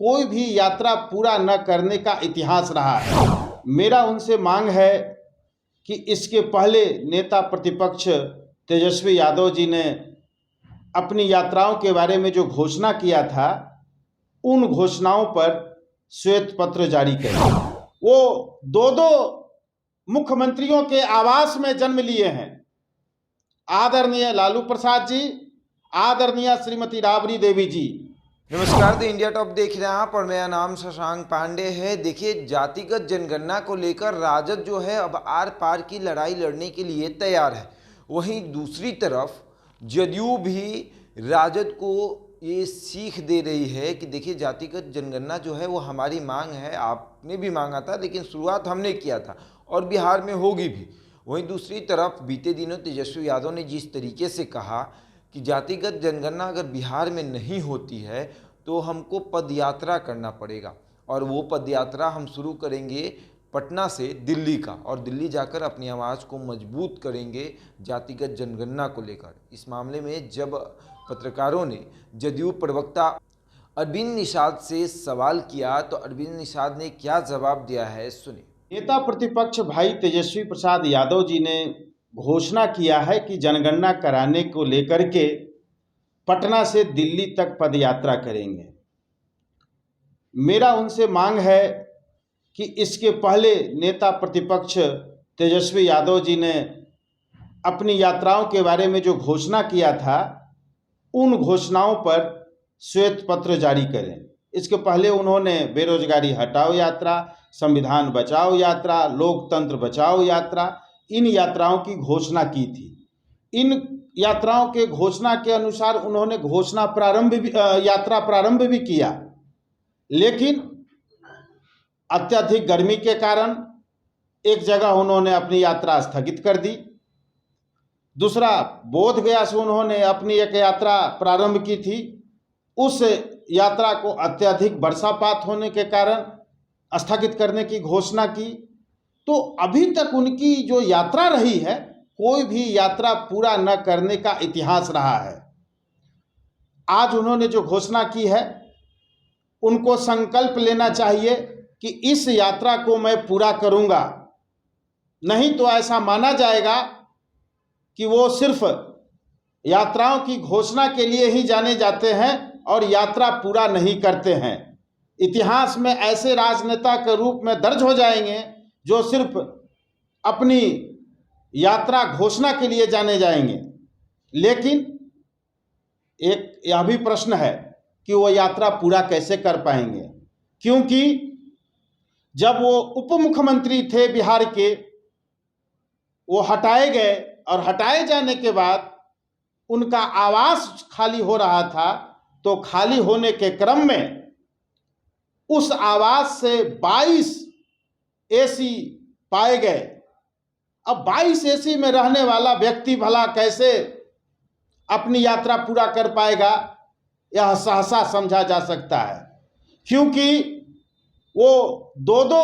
कोई भी यात्रा पूरा न करने का इतिहास रहा है। मेरा उनसे मांग है कि इसके पहले नेता प्रतिपक्ष तेजस्वी यादव जी ने अपनी यात्राओं के बारे में जो घोषणा किया था, उन घोषणाओं पर श्वेत पत्र जारी करें। वो दो मुख्यमंत्रियों के आवास में जन्म लिए हैं, आदरणीय लालू प्रसाद जी, आदरणीय श्रीमती राबड़ी देवी जी। नमस्कार, द इंडिया टॉप देख रहे हैं आप और मेरा नाम शशांक पांडे है। देखिए, जातिगत जनगणना को लेकर राजद जो है अब आर पार की लड़ाई लड़ने के लिए तैयार है। वहीं दूसरी तरफ जदयू भी राजद को ये सीख दे रही है कि देखिए, जातिगत जनगणना जो है वो हमारी मांग है, आपने भी मांगा था लेकिन शुरुआत हमने किया था और बिहार में होगी भी। वहीं दूसरी तरफ बीते दिनों तेजस्वी यादव ने जिस तरीके से कहा कि जातिगत जनगणना अगर बिहार में नहीं होती है तो हमको पदयात्रा करना पड़ेगा, और वो पदयात्रा हम शुरू करेंगे पटना से दिल्ली का, और दिल्ली जाकर अपनी आवाज़ को मजबूत करेंगे जातिगत जनगणना को लेकर। इस मामले में जब पत्रकारों ने जदयू प्रवक्ता अरविंद निषाद से सवाल किया तो अरविंद निषाद ने क्या जवाब दिया है, सुनिए। नेता प्रतिपक्ष भाई तेजस्वी प्रसाद यादव जी ने घोषणा किया है कि जनगणना कराने को लेकर के पटना से दिल्ली तक पदयात्रा करेंगे। मेरा उनसे मांग है कि इसके पहले नेता प्रतिपक्ष तेजस्वी यादव जी ने अपनी यात्राओं के बारे में जो घोषणा किया था, उन घोषणाओं पर श्वेत पत्र जारी करें। इसके पहले उन्होंने बेरोजगारी हटाओ यात्रा, संविधान बचाओ यात्रा, लोकतंत्र बचाओ यात्रा, इन यात्राओं की घोषणा की थी। इन यात्राओं के घोषणा के अनुसार उन्होंने यात्रा प्रारंभ भी किया, लेकिन अत्यधिक गर्मी के कारण एक जगह उन्होंने अपनी यात्रा स्थगित कर दी। दूसरा, बोधगया से उन्होंने अपनी एक यात्रा प्रारंभ की थी, उस यात्रा को अत्यधिक वर्षापात होने के कारण स्थगित करने की घोषणा की। तो अभी तक उनकी जो यात्रा रही है, कोई भी यात्रा पूरा न करने का इतिहास रहा है। आज उन्होंने जो घोषणा की है, उनको संकल्प लेना चाहिए कि इस यात्रा को मैं पूरा करूंगा, नहीं तो ऐसा माना जाएगा कि वो सिर्फ यात्राओं की घोषणा के लिए ही जाने जाते हैं और यात्रा पूरा नहीं करते हैं। इतिहास में ऐसे राजनेता के रूप में दर्ज हो जाएंगे जो सिर्फ अपनी यात्रा घोषणा के लिए जाने जाएंगे। लेकिन एक यह भी प्रश्न है कि वो यात्रा पूरा कैसे कर पाएंगे, क्योंकि जब वो उप मुख्यमंत्री थे बिहार के, वो हटाए गए और हटाए जाने के बाद उनका आवास खाली हो रहा था, तो खाली होने के क्रम में उस आवास से 22 एसी पाए गए। अब 22 एसी में रहने वाला व्यक्ति भला कैसे अपनी यात्रा पूरा कर पाएगा, यह सहसा समझा जा सकता है, क्योंकि वो दो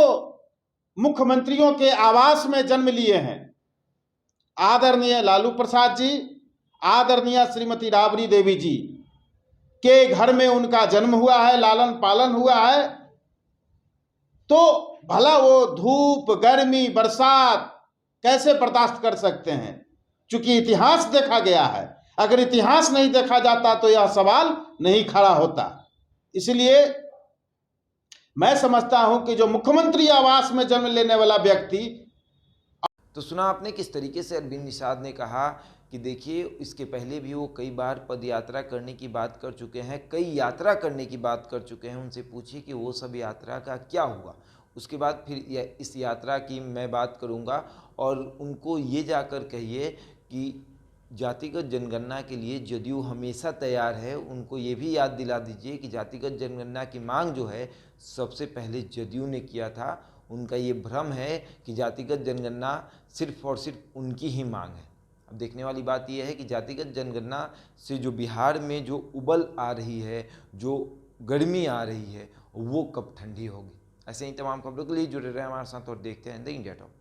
मुख्यमंत्रियों के आवास में जन्म लिए हैं, आदरणीय लालू प्रसाद जी, आदरणीय श्रीमती राबड़ी देवी जी के घर में उनका जन्म हुआ है, लालन पालन हुआ है। तो भला वो धूप, गर्मी, बरसात कैसे बर्दाश्त कर सकते हैं? चूंकि इतिहास देखा गया है, अगर इतिहास नहीं देखा जाता तो यह सवाल नहीं खड़ा होता। इसलिए मैं समझता हूं कि जो मुख्यमंत्री आवास में जन्म लेने वाला व्यक्ति। तो सुना आपने किस तरीके से अरविंद निषाद ने कहा कि देखिए, इसके पहले भी वो कई बार पदयात्रा करने की बात कर चुके हैं, कई यात्रा करने की बात कर चुके हैं। उनसे पूछिए कि वो सब यात्रा का क्या हुआ, उसके बाद फिर इस यात्रा की मैं बात करूंगा। और उनको ये जाकर कहिए कि जातिगत जनगणना के लिए जदयू हमेशा तैयार है। उनको ये भी याद दिला दीजिए कि जातिगत जनगणना की मांग जो है सबसे पहले जदयू ने किया था। उनका ये भ्रम है कि जातिगत जनगणना सिर्फ और सिर्फ उनकी ही मांग है। अब देखने वाली बात यह है कि जातिगत जनगणना से जो बिहार में जो उबल आ रही है, जो गर्मी आ रही है, वो कब ठंडी होगी। ऐसे ही तमाम खबरों के लिए जुड़े रहे हमारे साथ और देखते हैं द इंडिया टॉप।